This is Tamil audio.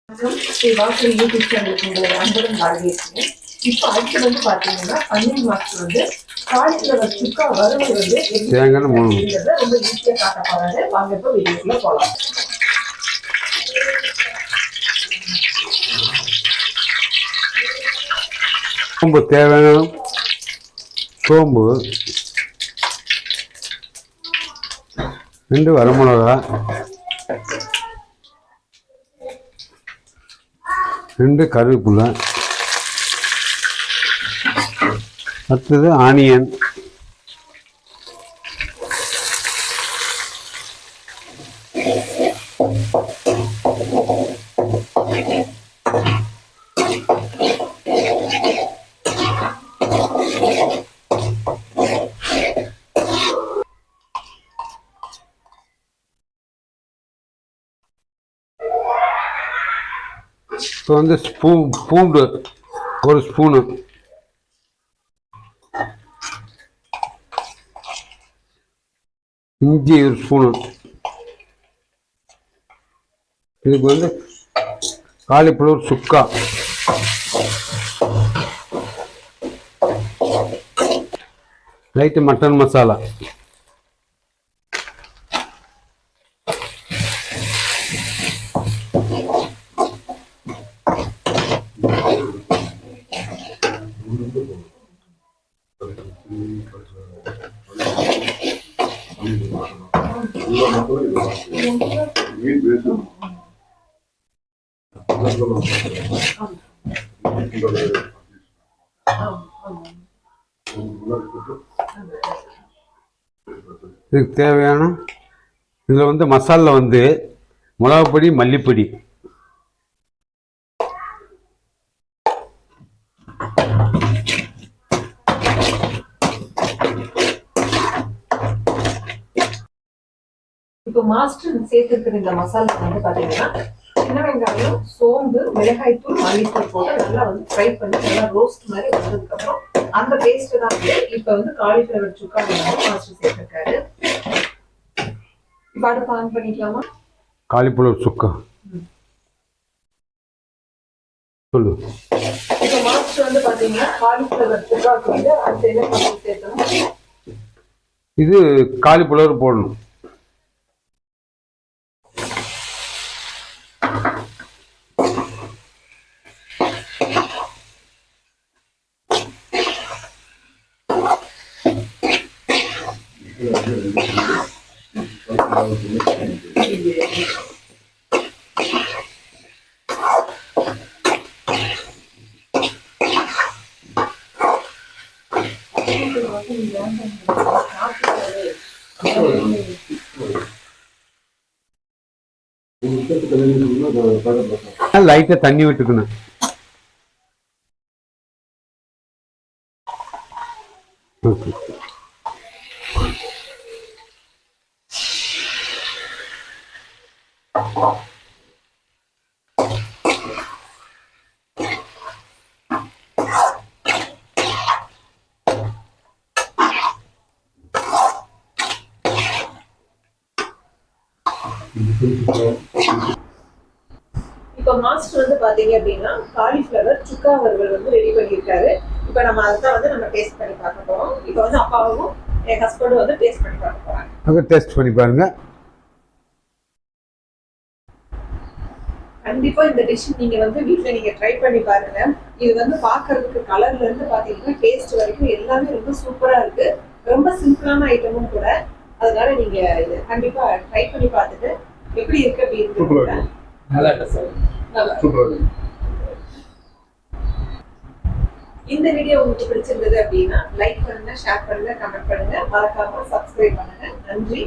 ஸ்ரீ வாசல் யூடியூப் சேனலுக்கு உங்களை அன்புடன் வரவேற்கிறேன். இப்போ அடுத்து வந்து பாத்தீங்கன்னா பன்னீர் மாஸ்டர் வந்து காலிஃப்ளவர் சுக்கா வறுவல் வந்து ரொம்ப ஈஸியா காட்ட போறாரு. வாங்க இப்போ வீடியோக்குள்ள போலாம். சோம்பு தேவையான சோம்பு, 2 வரமிளகா, 2 கருவேப்பிலை, அடுத்தது ஆனியன், இப்போ வந்து பூண்டு 1 ஸ்பூனு, இஞ்சி 1 ஸ்பூனு. இதுக்கு வந்து காலிஃப்ளவர் சுக்கா, லைட்டு மட்டன் மசாலா, இதுக்கு தேவையான இதில் வந்து மசாலா வந்து மிளகாப்பொடி, மல்லிப்பொடி, இப்போ மாஸ்டர் சேர்த்துருக்கிற இந்த மசாலா வந்து பாத்தீங்கன்னா சின்ன வெங்காயம், சோம்பு, மிளகாய்த்தூள், மல்லித்தூள் போட்டு நல்லா வந்து ஃப்ரை பண்ணி நல்லா ரோஸ்ட் மாதிரி வந்ததுக்கு அப்புறம் அந்த பேஸ்ட் தான் வந்து இப்ப வந்து காலிஃப்ளவர் சுக்கா மாஸ்டர் சேர்த்திருக்காரு. இப்ப அடுப்பு ஆன் பண்ணிக்கலாமா? காலிஃப்ளவர் சுக்கா சொல்லு. இப்ப மாஸ்டர் வந்து பாத்தீங்கன்னா காலிஃப்ளவர் சுக்காவுக்கு வந்து அடுத்து என்ன மசாலா சேர்த்தணும்? இது காலிஃப்ளவர் போடணும். லைட்டா தண்ணி விட்டுக்கணும். இப்ப மாஸ்டர் வந்து பாத்தீங்க அப்படின்னா காலிஃப்ளவர் சுக்கா வறுவல் வந்து ரெடி பண்ணியிருக்காரு. இப்ப நம்ம அதான் வந்து நம்ம டேஸ்ட் பண்ணி பார்க்க போறோம். இப்ப வந்து அப்பாவும் என் ஹஸ்பண்டும் வந்து டேஸ்ட் பண்ணி பார்க்க போறாங்க. டேஸ்ட் பண்ணி பாருங்க. கண்டிப்பா இந்த டிஷ் நீங்க வந்து வீட்டுல நீங்க ட்ரை பண்ணி பாருங்க. இது வந்து பாக்குறதுக்கு கலர்ல இருந்து பாத்தீங்கன்னா டேஸ்ட் வரைக்கும் எல்லாமே ரொம்ப சூப்பரா இருக்கு. ரொம்ப சிம்பிளான ஐட்டமும் கூட. அதனால நீங்க இதை கண்டிப்பா ட்ரை பண்ணி பார்த்துட்டு எப்படி இருக்கு அப்படின்னு இந்த வீடியோ உங்களுக்கு பிடிச்சிருந்தது அப்படின்னா லைக் பண்ணுங்க, ஷேர் பண்ணுங்க, கமெண்ட் பண்ணுங்க, மறக்காம சப்ஸ்கிரைப் பண்ணுங்க. நன்றி.